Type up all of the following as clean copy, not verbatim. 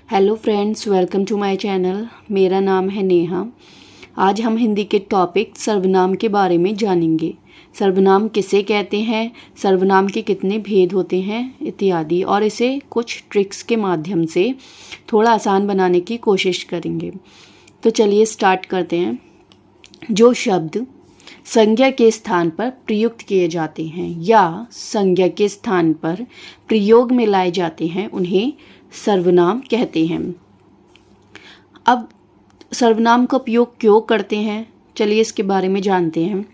Hello friends, welcome to my channel. मेरा नाम है नेहा। आज हम हिंदी के टॉपिक सर्वनाम के बारे में जानेंगे। सर्वनाम किसे कहते हैं, सर्वनाम के कितने भेद होते हैं इत्यादि, और इसे कुछ ट्रिक्स के माध्यम से थोड़ा आसान बनाने की कोशिश करेंगे। तो चलिए स्टार्ट करते हैं। जो शब्द संज्ञा के स्थान पर प्रयुक्त किए जाते हैं या संज्ञा के स्थान पर प्रयोग में लाए जाते हैं उन्हें सर्वनाम कहते हैं। अब सर्वनाम का उपयोग क्यों करते हैं, चलिए इसके बारे में जानते हैं।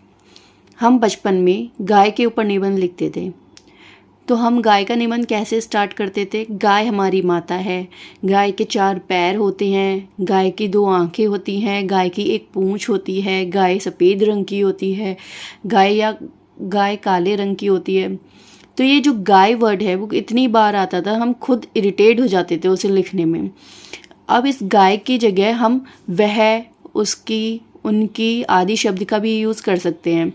हम बचपन में गाय के ऊपर निबंध लिखते थे, तो हम गाय का निबंध कैसे स्टार्ट करते थे। गाय हमारी माता है, गाय के 4 पैर होते हैं, गाय की 2 आंखें होती हैं, गाय की 1 पूंछ होती है, गाय सफ़ेद रंग की होती है, गाय काले रंग की होती है। तो ये जो गाय वर्ड है वो इतनी बार आता था, हम खुद इरिटेट हो जाते थे उसे लिखने में। अब इस गाय की जगह हम वह, उसकी, उनकी आदि शब्द का भी यूज़ कर सकते हैं।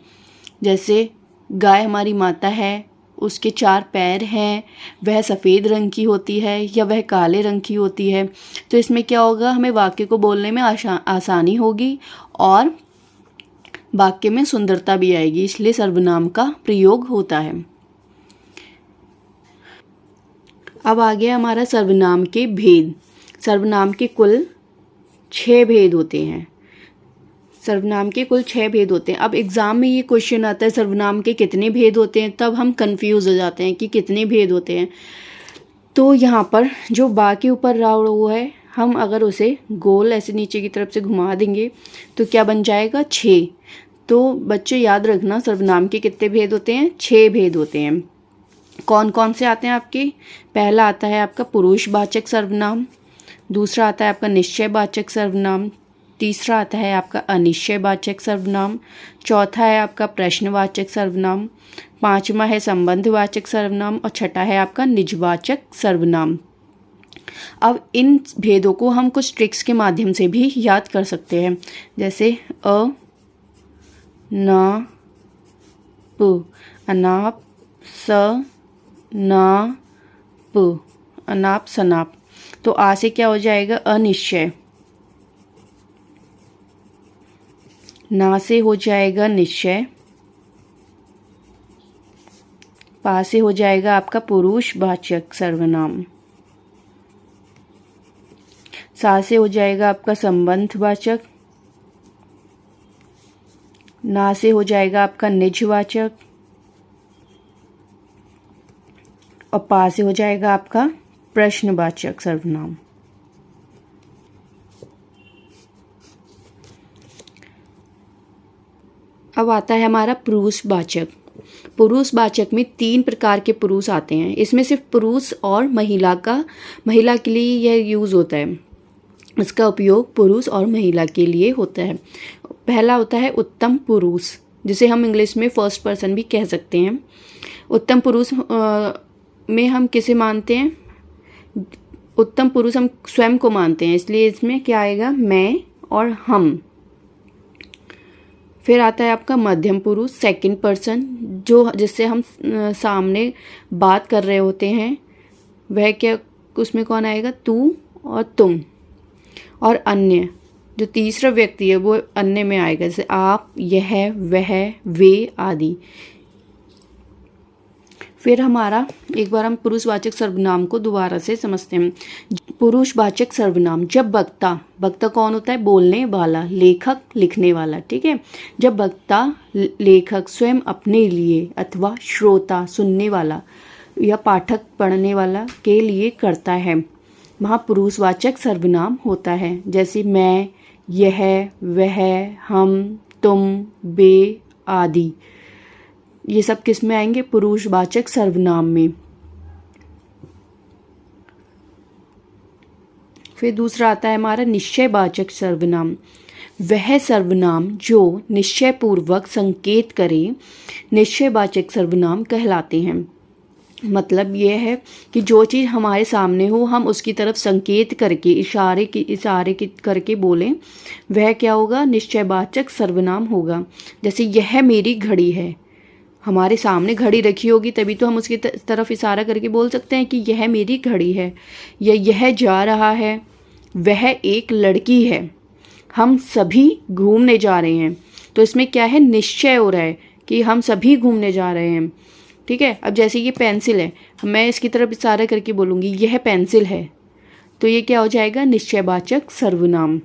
जैसे गाय हमारी माता है, उसके 4 पैर हैं, वह सफ़ेद रंग की होती है या वह काले रंग की होती है। तो इसमें क्या होगा, हमें वाक्य को बोलने में आसानी होगी और वाक्य में सुंदरता भी आएगी, इसलिए सर्वनाम का प्रयोग होता है। अब आ गया हमारा सर्वनाम के भेद। सर्वनाम के कुल 6 भेद होते हैं। सर्वनाम के कुल 6 भेद होते हैं। अब एग्ज़ाम में ये क्वेश्चन आता है सर्वनाम के कितने भेद होते हैं, तब हम कंफ्यूज हो जाते हैं कि कितने भेद होते हैं। तो यहाँ पर जो बा के ऊपर राउंड हुआ है, हम अगर उसे गोल ऐसे नीचे की तरफ से घुमा देंगे तो क्या बन जाएगा, 6। तो बच्चे याद रखना, सर्वनाम के कितने भेद होते हैं, 6 भेद होते हैं। कौन कौन से आते हैं आपके। पहला आता है आपका पुरुषवाचक सर्वनाम, दूसरा आता है आपका निश्चयवाचक सर्वनाम, तीसरा आता है आपका अनिश्चयवाचक सर्वनाम, चौथा है आपका प्रश्नवाचक सर्वनाम, पांचवा है संबंधवाचक सर्वनाम और छठा है आपका निजवाचक सर्वनाम। अब इन भेदों को हम कुछ ट्रिक्स के माध्यम से भी याद कर सकते हैं। जैसे अ, न, प, अनाप, स, ना, प, अनाप शनाप। तो आ से क्या हो जाएगा, अनिश्चय। ना से हो जाएगा निश्चय। पा से हो जाएगा आपका पुरुषवाचक सर्वनाम। सा से हो जाएगा आपका संबंधवाचक। ना से हो जाएगा आपका निजवाचक और पा से हो जाएगा आपका प्रश्नवाचक सर्वनाम। अब आता है हमारा पुरुषवाचक। पुरुषवाचक में 3 प्रकार के पुरुष आते हैं। इसमें सिर्फ पुरुष और महिला के लिए यह यूज़ होता है। इसका उपयोग पुरुष और महिला के लिए होता है। पहला होता है उत्तम पुरुष, जिसे हम इंग्लिश में फर्स्ट पर्सन भी कह सकते हैं। उत्तम पुरुष में हम किसे मानते हैं, उत्तम पुरुष हम स्वयं को मानते हैं, इसलिए इसमें क्या आएगा, मैं और हम। फिर आता है आपका मध्यम पुरुष, सेकंड पर्सन, जो जिससे हम सामने बात कर रहे होते हैं, वह क्या, उसमें कौन आएगा, तू और तुम। और अन्य, जो तीसरा व्यक्ति है वो अन्य में आएगा, जैसे आप, यह, वह, वे आदि। फिर हमारा एक बार हम पुरुषवाचक सर्वनाम को दोबारा से समझते हैं। पुरुषवाचक सर्वनाम, जब वक्ता कौन होता है, बोलने वाला, लेखक लिखने वाला, ठीक है। जब वक्ता लेखक स्वयं अपने लिए अथवा श्रोता सुनने वाला या पाठक पढ़ने वाला के लिए करता है, वहाँ पुरुषवाचक सर्वनाम होता है। जैसे मैं, यह, वह, हम, तुम, वे आदि। ये सब किस में आएंगे, पुरुषवाचक सर्वनाम में। फिर दूसरा आता है हमारा निश्चयवाचक सर्वनाम। वह सर्वनाम जो निश्चय पूर्वक संकेत करे, निश्चयवाचक सर्वनाम कहलाते हैं। मतलब यह है कि जो चीज़ हमारे सामने हो, हम उसकी तरफ संकेत करके इशारे करके बोलें, वह क्या होगा, निश्चयवाचक सर्वनाम होगा। जैसे यह मेरी घड़ी है, हमारे सामने घड़ी रखी होगी तभी तो हम उसकी तरफ इशारा करके बोल सकते हैं कि यह मेरी घड़ी है, या यह जा रहा है, वह एक लड़की है, हम सभी घूमने जा रहे हैं। तो इसमें क्या है, निश्चय हो रहा है कि हम सभी घूमने जा रहे हैं। ठीक है, अब जैसे ये पेंसिल है, मैं इसकी तरफ इशारा करके बोलूँगी यह पेंसिल है, तो ये क्या हो जाएगा, निश्चयवाचक सर्वनाम।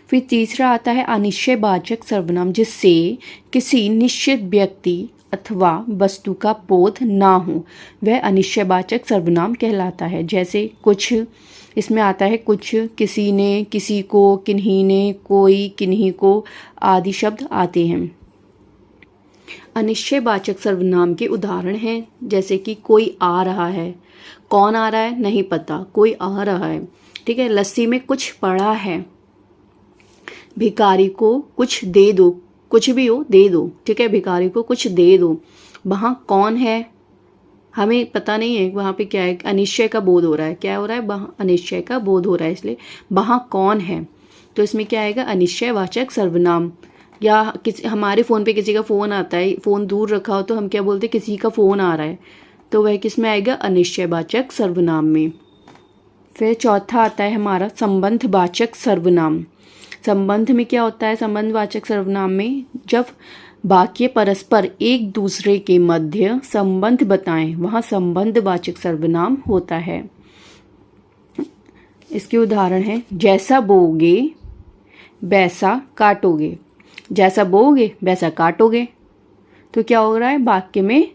फिर तीसरा आता है अनिश्चयवाचक सर्वनाम, जिससे किसी निश्चित व्यक्ति अथवा वस्तु का बोध ना हो, वह अनिश्चयवाचक सर्वनाम कहलाता है। जैसे कुछ, इसमें आता है कुछ, किसी ने, किसी को, किन्हीं ने, कोई, किन्हीं को आदि शब्द आते हैं। अनिश्चयवाचक सर्वनाम के उदाहरण हैं, जैसे कि कोई आ रहा है, कौन आ रहा है नहीं पता, कोई आ रहा है। ठीक है, लस्सी में कुछ पड़ा है, भिखारी को कुछ दे दो, कुछ भी हो दे दो। ठीक है, भिखारी को कुछ दे दो। वहाँ कौन है, हमें पता नहीं है वहाँ पे क्या है, अनिश्चय का बोध हो रहा है, क्या हो रहा है, वहाँ अनिश्चय का बोध हो रहा है, इसलिए वहाँ कौन है, तो इसमें क्या आएगा, अनिश्चयवाचक सर्वनाम। या किसी, हमारे फ़ोन पे किसी का फ़ोन आता है, फ़ोन दूर रखा हो तो हम क्या बोलते हैं, किसी का फ़ोन आ रहा है, तो वह किस में आएगा, अनिश्चयवाचक सर्वनाम में। फिर चौथा आता है हमारा संबंधवाचक सर्वनाम। संबंध में क्या होता है, संबंधवाचक सर्वनाम में जब वाक्य परस्पर एक दूसरे के मध्य संबंध बताएं, वहाँ संबंधवाचक सर्वनाम होता है। इसके उदाहरण है, जैसा बोओगे वैसा काटोगे, जैसा बोओगे वैसा काटोगे। तो क्या हो रहा है, वाक्य में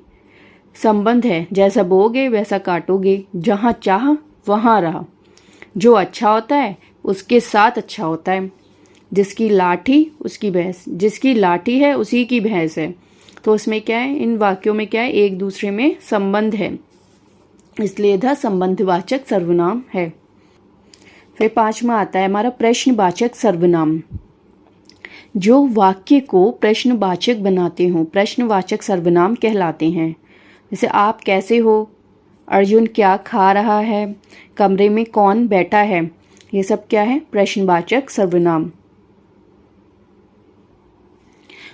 संबंध है, जैसा बोओगे वैसा काटोगे, जहाँ चाह वहाँ रहा, जो अच्छा होता है उसके साथ अच्छा होता है, जिसकी लाठी उसकी भैंस, जिसकी लाठी है उसी की भैंस है। तो उसमें क्या है, इन वाक्यों में क्या है, एक दूसरे में संबंध है, इसलिए यह संबंधवाचक सर्वनाम है। फिर पांचवा आता है हमारा प्रश्नवाचक सर्वनाम। जो वाक्य को प्रश्नवाचक बनाते हों प्रश्नवाचक सर्वनाम कहलाते हैं। जैसे आप कैसे हो, अर्जुन क्या खा रहा है, कमरे में कौन बैठा है, ये सब क्या है, प्रश्नवाचक सर्वनाम।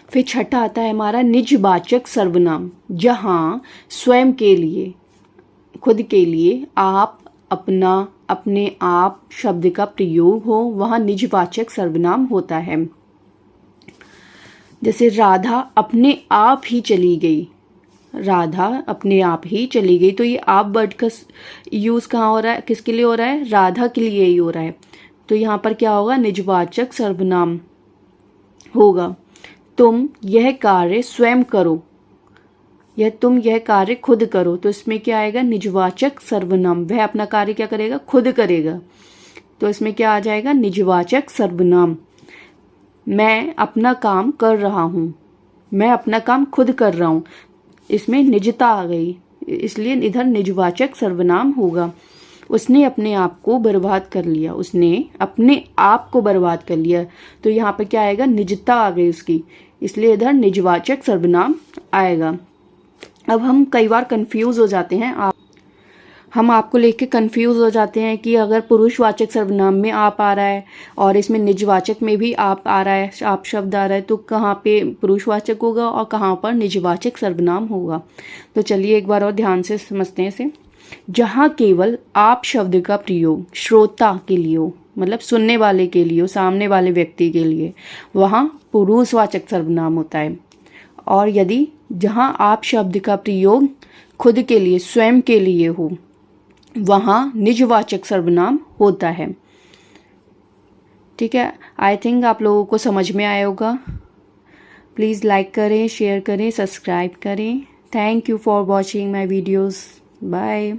फिर छठा आता है हमारा निजवाचक सर्वनाम, जहाँ स्वयं के लिए, खुद के लिए, आप, अपना, अपने आप शब्द का प्रयोग हो, वहाँ निजवाचक सर्वनाम होता है। जैसे राधा अपने आप ही चली गई, राधा अपने आप ही चली गई, तो ये आप वर्ड का यूज़ कहाँ हो रहा है, किसके लिए हो रहा है, राधा के लिए ही हो रहा है। तो यहाँ पर क्या होगा, निजवाचक सर्वनाम होगा। तुम यह कार्य स्वयं करो, या तुम यह कार्य खुद करो, तो इसमें क्या आएगा, निजवाचक सर्वनाम। वह अपना कार्य क्या करेगा, खुद करेगा, तो इसमें क्या आ जाएगा, निजवाचक सर्वनाम। मैं अपना काम कर रहा हूँ, मैं अपना काम खुद कर रहा हूँ, इसमें निजता आ गई, इसलिए इधर निजवाचक सर्वनाम होगा। उसने अपने आप को बर्बाद कर लिया, उसने अपने आप को बर्बाद कर लिया, तो यहाँ पे क्या आएगा, निजता आ गई उसकी, इसलिए इधर निजवाचक सर्वनाम आएगा। अब हम कई बार कंफ्यूज हो जाते हैं, हम आपको लेके कंफ्यूज हो जाते हैं कि अगर पुरुषवाचक सर्वनाम में आप आ रहा है और इसमें निजवाचक में भी आप आ रहा है, आप शब्द आ रहा है, तो कहाँ पे पुरुषवाचक होगा और कहाँ पर निजवाचक सर्वनाम होगा। तो चलिए एक बार और ध्यान से समझते हैं इसे। जहाँ केवल आप शब्द का प्रयोग श्रोता के लिए हो, मतलब सुनने वाले के लिए हो, सामने वाले व्यक्ति के लिए, वहाँ पुरुषवाचक सर्वनाम होता है। और यदि जहाँ आप शब्द का प्रयोग खुद के लिए, स्वयं के लिए हो, वहाँ निजवाचक सर्वनाम होता है। ठीक है, आई थिंक आप लोगों को समझ में आया होगा। प्लीज़ लाइक करें, शेयर करें, सब्सक्राइब करें। Thank you for watching my videos. Bye.